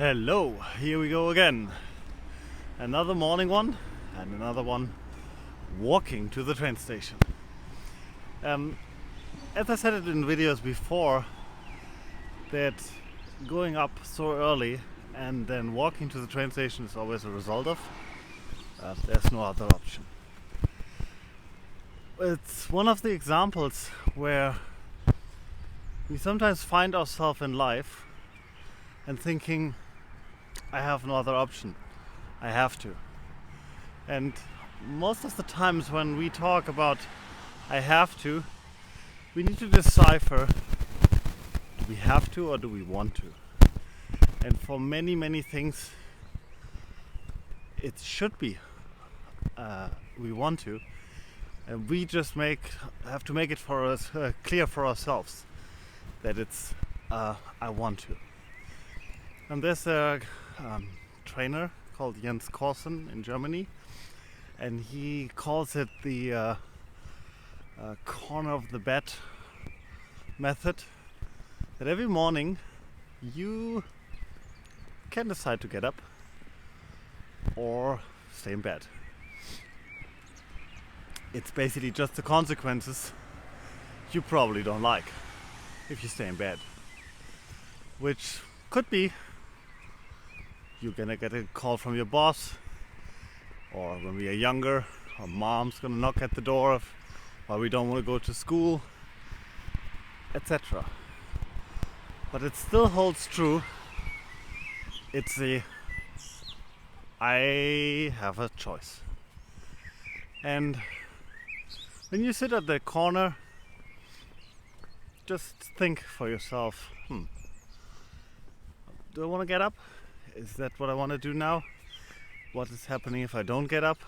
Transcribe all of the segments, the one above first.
Hello, here we go again. Another morning one and another one walking to the train station. As I said it in videos before, that going up so early and then walking to the train station is always a result of. There's no other option. It's one of the examples where we sometimes find ourselves in life and thinking, I have no other option, I have to. And most of the times when we talk about I have to, we need to decipher, do we have to or do we want to? And for many things it should be we want to, and we just have to make it for us clear for ourselves that it's I want to. And there's a trainer called Jens Korsen in Germany, and he calls it the corner of the bed method, that every morning you can decide to get up or stay in bed. It's basically just the consequences you probably don't like if you stay in bed, which could be you're gonna get a call from your boss, or when we are younger, our mom's gonna knock at the door while we don't want to go to school, etc. But it still holds true. It's I have a choice. And when you sit at the corner, just think for yourself, do I want to get up? Is that what I want to do now? What is happening if I don't get up?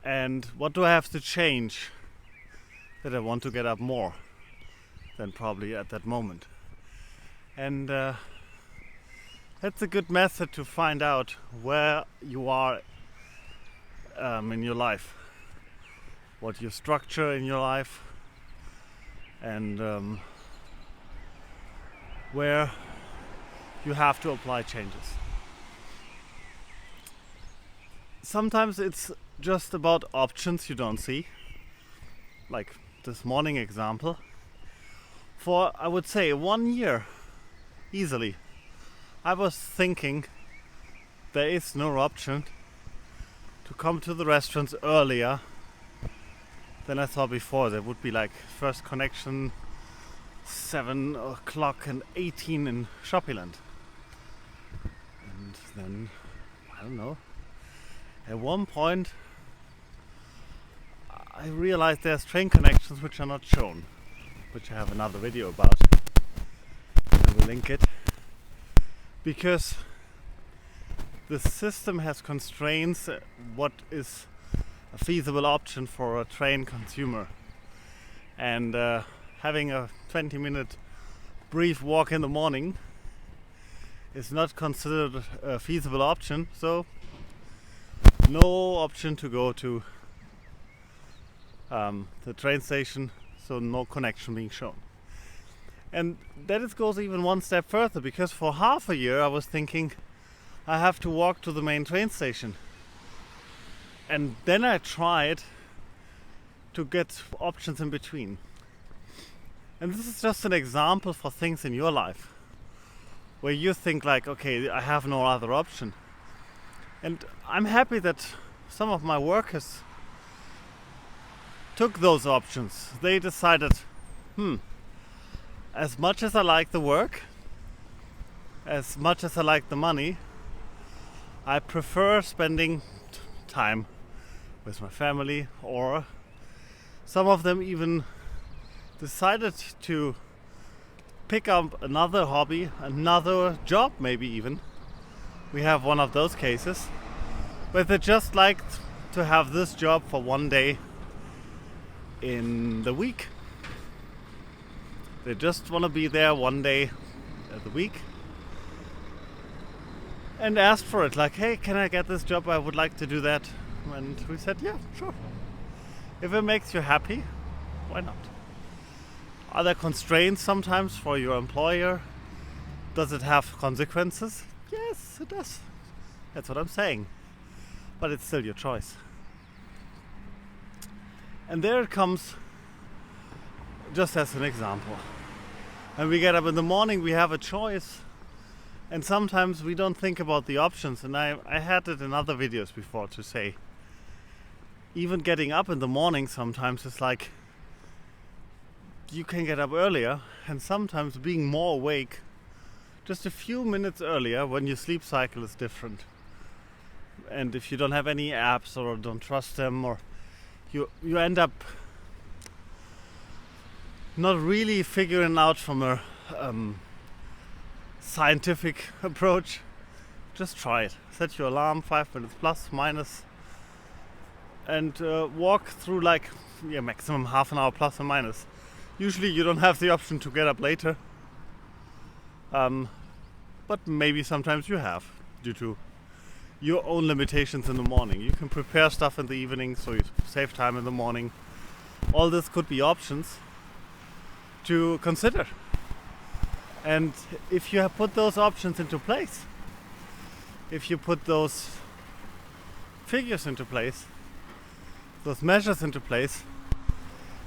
And what do I have to change that I want to get up more than probably at that moment? And that's a good method to find out where you are in your life, what your structure in your life, and where you have to apply changes. Sometimes it's just about options you don't see, like this morning example. For, I would say, 1 year, easily, I was thinking there is no option to come to the restaurants earlier than I thought before. There would be like first connection 7 o'clock and 18 in Shoppiland. And then, I don't know, at one point I realized there's train connections which are not shown, which I have another video about. I will link it, because the system has constraints what is a feasible option for a train consumer. And having a 20-minute brief walk in the morning is not considered a feasible option, so no option to go to the train station, so no connection being shown. And that it goes even one step further, because for half a year I was thinking I have to walk to the main train station, and then I tried to get options in between. And this is just an example for things in your life where you think like, okay, I have no other option. And I'm happy that some of my workers took those options. They decided, as much as I like the work, as much as I like the money, I prefer spending time with my family. Or some of them even decided to pick up another hobby, another job maybe even. We have one of those cases where they just liked to have this job for one day in the week. They just want to be there one day of the week and asked for it, like, hey, can I get this job? I would like to do that. And we said, yeah, sure. If it makes you happy, why not? Are there constraints sometimes for your employer? Does it have consequences? Yes, it does. That's what I'm saying. But it's still your choice. And there it comes, just as an example. When we get up in the morning, we have a choice. And sometimes we don't think about the options. And I had it in other videos before to say, even getting up in the morning sometimes is like, you can get up earlier, and sometimes being more awake just a few minutes earlier when your sleep cycle is different. And if you don't have any apps or don't trust them, or you end up not really figuring out from a scientific approach, just try it. Set your alarm 5 minutes plus, minus, and walk through like maximum half an hour plus or minus. Usually you don't have the option to get up later, but maybe sometimes you have, due to your own limitations in the morning. You can prepare stuff in the evening so you save time in the morning. All this could be options to consider. And if you have put those options into place, if you put those figures into place, those measures into place,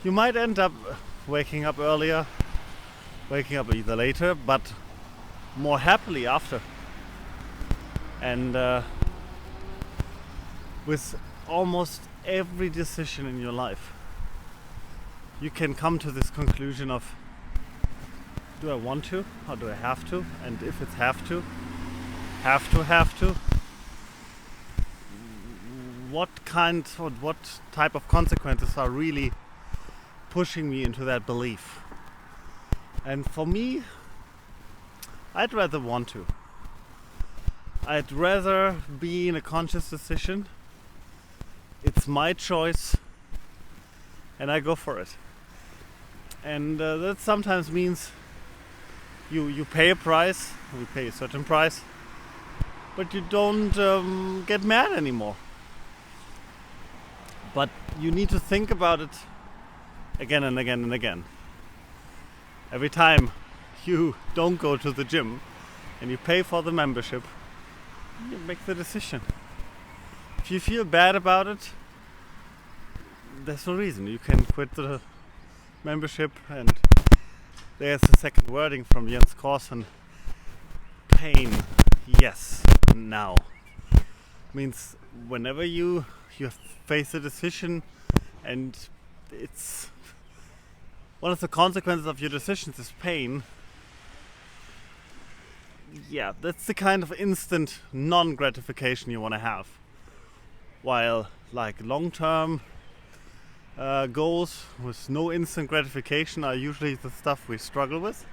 you might end up waking up earlier, waking up either later, but more happily after. And with almost every decision in your life, you can come to this conclusion of, do I want to or do I have to? And if it's have to, what type of consequences are really pushing me into that belief? And for me, I'd rather want to. I'd rather be in a conscious decision. It's my choice, and I go for it. And that sometimes means you pay a price, we pay a certain price, but you don't get mad anymore. But you need to think about it again and again and again. Every time you don't go to the gym and you pay for the membership, you make the decision. If you feel bad about it, there's no reason. You can quit the membership, and there's a second wording from Jens Korsen. Pain, yes, now. Means whenever you face a decision and it's one of the consequences of your decisions is pain, yeah, that's the kind of instant non-gratification you want to have. While like long-term goals with no instant gratification are usually the stuff we struggle with.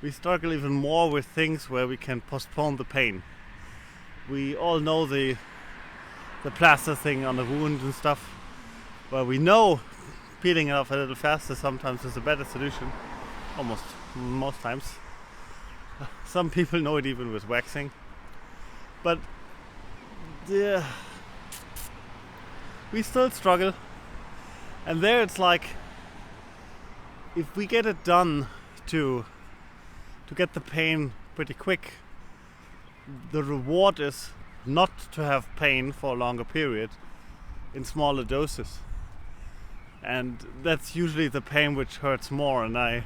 We struggle even more with things where we can postpone the pain. We all know the plaster thing on the wound and stuff, where we know peeling it off a little faster sometimes is a better solution. Most times. Some people know it even with waxing. But we still struggle. And there it's like, if we get it done to get the pain pretty quick, the reward is not to have pain for a longer period in smaller doses. And that's usually the pain which hurts more. And I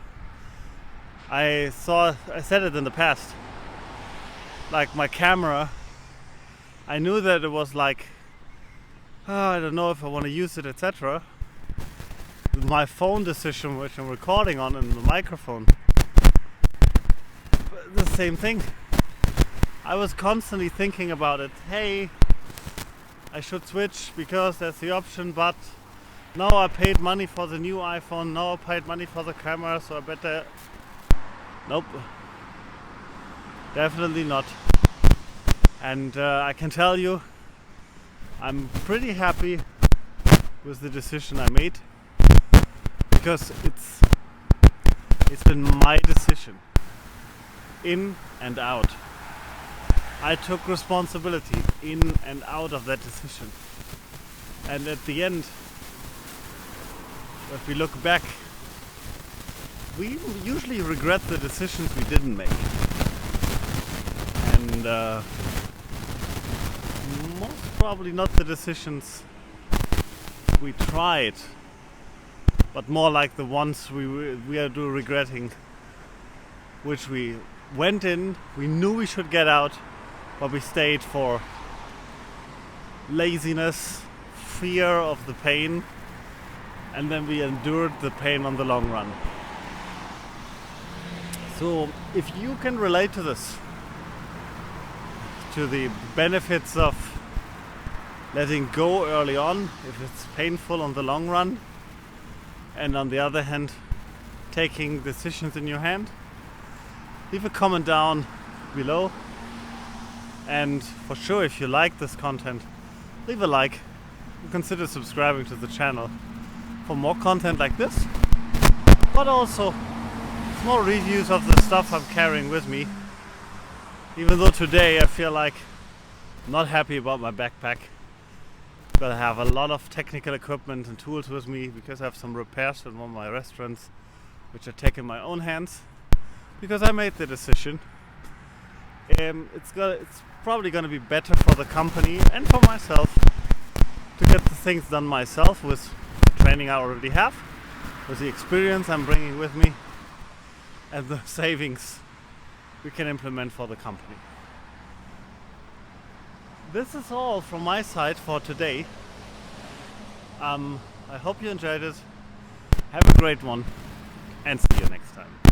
said it in the past, like my camera, I knew that it was like, I don't know if I want to use it, etc. My phone decision, which I'm recording on, and the microphone, the same thing. I was constantly thinking about it. Hey, I should switch because that's the option, but now I paid money for the new iPhone, now I paid money for the camera, so I better... Nope. Definitely not. And I can tell you, I'm pretty happy with the decision I made, because it's been my decision, in and out. I took responsibility in and out of that decision. And at the end, if we look back, we usually regret the decisions we didn't make. And and most probably not the decisions we tried, but more like the ones we are regretting, which we went in, we knew we should get out, but we stayed for laziness, fear of the pain, and then we endured the pain on the long run. So if you can relate to this, to the benefits of letting go early on, if it's painful on the long run, and on the other hand taking decisions in your hand, leave a comment down below. And for sure, if you like this content, leave a like and consider subscribing to the channel for more content like this, but also small reviews of the stuff I'm carrying with me. Even though today I feel like I'm not happy about my backpack, but I have a lot of technical equipment and tools with me because I have some repairs in one of my restaurants which I take in my own hands because I made the decision. It's probably going to be better for the company and for myself to get the things done myself with the training I already have, with the experience I'm bringing with me, and the savings we can implement for the company. This is all from my side for today. I hope you enjoyed it. Have a great one and see you next time.